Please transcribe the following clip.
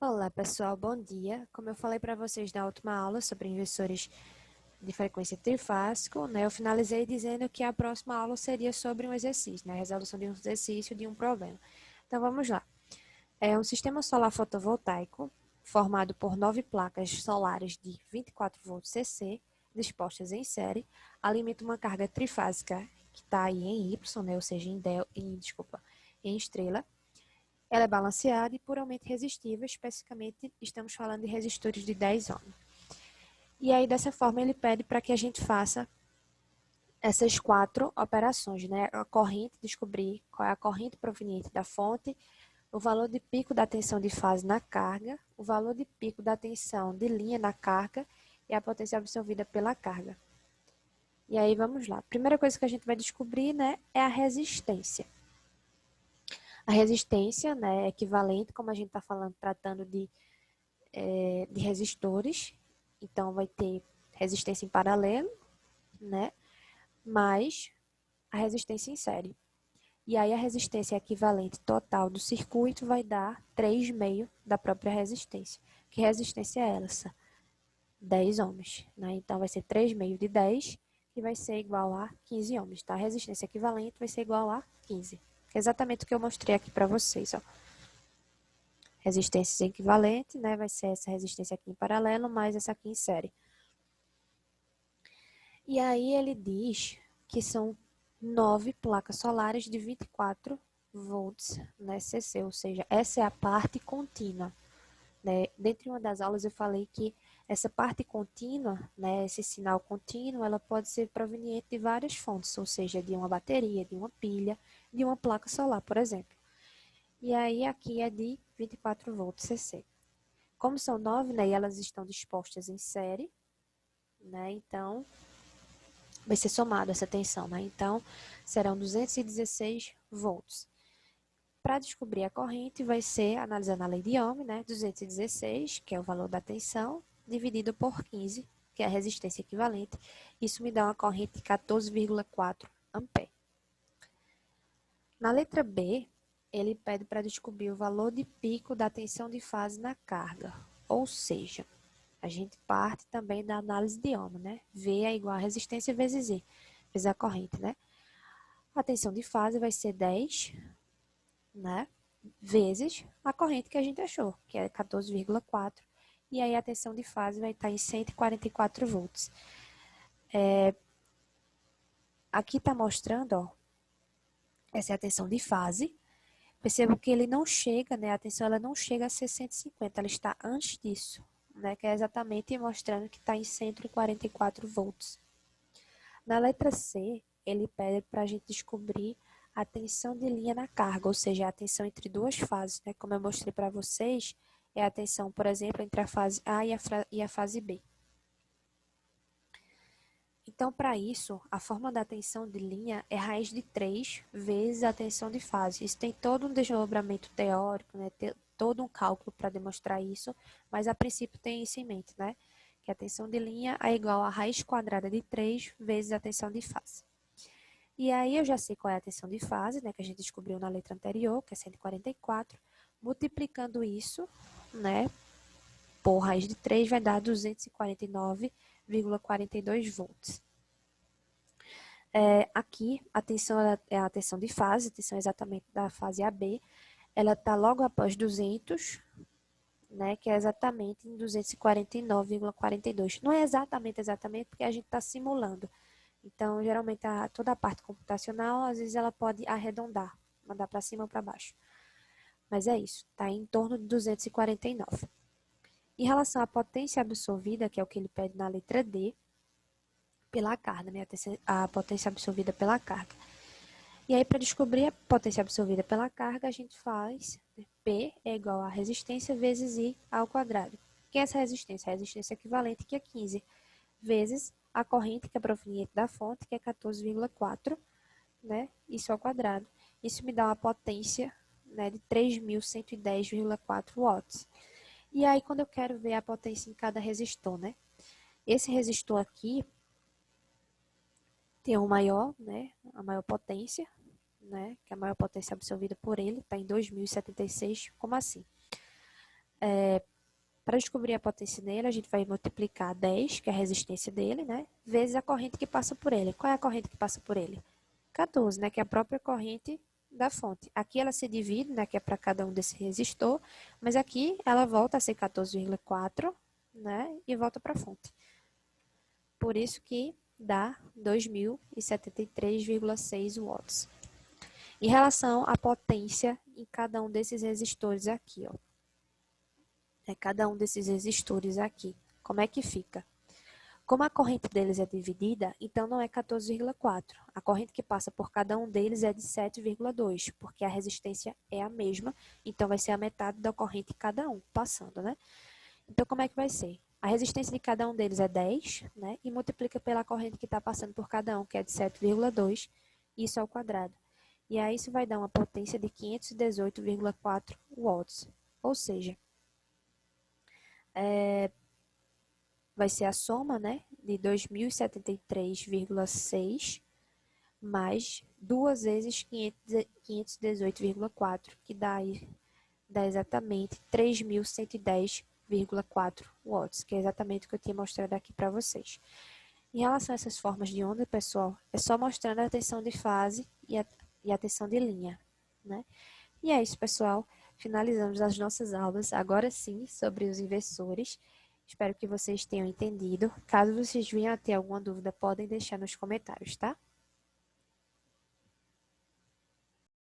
Olá pessoal, bom dia. Como eu falei para vocês na última aula sobre inversores de frequência trifásico, eu finalizei dizendo que a próxima aula seria sobre um exercício, a resolução de um exercício de um problema. Então vamos lá. É um sistema solar fotovoltaico formado por 9 placas solares de 24 volts CC dispostas em série, alimenta uma carga trifásica que está aí em Y, ou seja, em estrela. Ela é balanceada e puramente resistível, especificamente estamos falando de resistores de 10 ohms. E aí, dessa forma, ele pede para que a gente faça essas 4 operações, A corrente, descobrir qual é a corrente proveniente da fonte, o valor de pico da tensão de fase na carga, o valor de pico da tensão de linha na carga e a potência absorvida pela carga. E aí, vamos lá. A primeira coisa que a gente vai descobrir, é a resistência. A resistência, é equivalente, como a gente está falando, tratando de resistores, então vai ter resistência em paralelo, mais a resistência em série. E aí a resistência equivalente total do circuito vai dar 3,5 da própria resistência. Que resistência é essa? 10 ohms, Então vai ser 3,5 de 10, que vai ser igual a 15 ohms, tá? A resistência equivalente vai ser igual a 15. Que é exatamente o que eu mostrei aqui para vocês, ó. Resistência equivalente, vai ser essa resistência aqui em paralelo, mais essa aqui em série. E aí ele diz que são 9 placas solares de 24 volts, CC, ou seja, essa é a parte contínua. Dentro de uma das aulas eu falei que essa parte contínua, esse sinal contínuo, ela pode ser proveniente de várias fontes, ou seja, de uma bateria, de uma pilha, de uma placa solar, por exemplo. E aí aqui é de 24 volts CC. Como são 9, e elas estão dispostas em série, então vai ser somado essa tensão, Então, serão 216 volts. Para descobrir a corrente, vai ser, analisando a lei de Ohm, 216, que é o valor da tensão, dividido por 15, que é a resistência equivalente. Isso me dá uma corrente de 14,4 ampere. Na letra B, ele pede para descobrir o valor de pico da tensão de fase na carga, ou seja, a gente parte também da análise de Ohm, V é igual a resistência vezes I, vezes a corrente, A tensão de fase vai ser 10, vezes a corrente que a gente achou, que é 14,4, e aí a tensão de fase vai estar em 144 volts. Aqui está mostrando, ó, essa é a tensão de fase. Percebo que ele não chega, a tensão ela não chega a ser 150, ela está antes disso, que é exatamente mostrando que está em 144 volts. Na letra C, ele pede para a gente descobrir a tensão de linha na carga, ou seja, a tensão entre duas fases, Como eu mostrei para vocês, é a tensão, por exemplo, entre a fase A e a fase B. Então, para isso, a forma da tensão de linha é raiz de 3 vezes a tensão de fase. Isso tem todo um desdobramento teórico, todo um cálculo para demonstrar isso, mas a princípio tem isso em mente, Que a tensão de linha é igual a raiz quadrada de 3 vezes a tensão de fase. E aí eu já sei qual é a tensão de fase, que a gente descobriu na letra anterior, que é 144. Multiplicando isso, por raiz de 3 vai dar 249,42 volts. Aqui, a tensão é a tensão de fase, a tensão exatamente da fase AB, ela está logo após 200, que é exatamente em 249,42. Não é exatamente, porque a gente está simulando. Então, geralmente, toda a parte computacional, às vezes ela pode arredondar, mandar para cima ou para baixo. Mas é isso, está em torno de 249. Em relação à potência absorvida, que é o que ele pede na letra D, pela carga, a potência absorvida pela carga. E aí, para descobrir a potência absorvida pela carga, a gente faz P é igual a resistência vezes I ao quadrado. Que é essa resistência? A resistência equivalente, que é 15, vezes a corrente, que é proveniente da fonte, que é 14,4, Isso ao quadrado. Isso me dá uma potência, de 3.110,4 watts. E aí, quando eu quero ver a potência em cada resistor, Esse resistor aqui tem a maior potência, Que é a maior potência absorvida por ele, está em 2.076. Como assim? Para descobrir a potência nele, a gente vai multiplicar 10, que é a resistência dele, né? Vezes a corrente que passa por ele. Qual é a corrente que passa por ele? 14, né? Que é a própria corrente da fonte. Aqui ela se divide, né? Que é para cada um desse resistor, mas aqui ela volta a ser 14,4, né? E volta para a fonte. Por isso que dá 2.073,6 watts. Em relação à potência em cada um desses resistores aqui, ó. Cada um desses resistores aqui. Como é que fica? Como a corrente deles é dividida, então não é 14,4. A corrente que passa por cada um deles é de 7,2, porque a resistência é a mesma, então vai ser a metade da corrente cada um passando, né? Então, como é que vai ser? A resistência de cada um deles é 10, né? E multiplica pela corrente que está passando por cada um, que é de 7,2, isso ao quadrado. E aí isso vai dar uma potência de 518,4 watts. Ou seja, vai ser a soma, né, de 2.073,6 mais 2 vezes 518,4, que dá exatamente 3.110,4 watts, que é exatamente o que eu tinha mostrado aqui para vocês. Em relação a essas formas de onda, pessoal, é só mostrando a tensão de fase e a tensão de linha, né? E é isso, pessoal. Finalizamos as nossas aulas, agora sim, sobre os inversores. Espero que vocês tenham entendido. Caso vocês venham a ter alguma dúvida, podem deixar nos comentários, tá?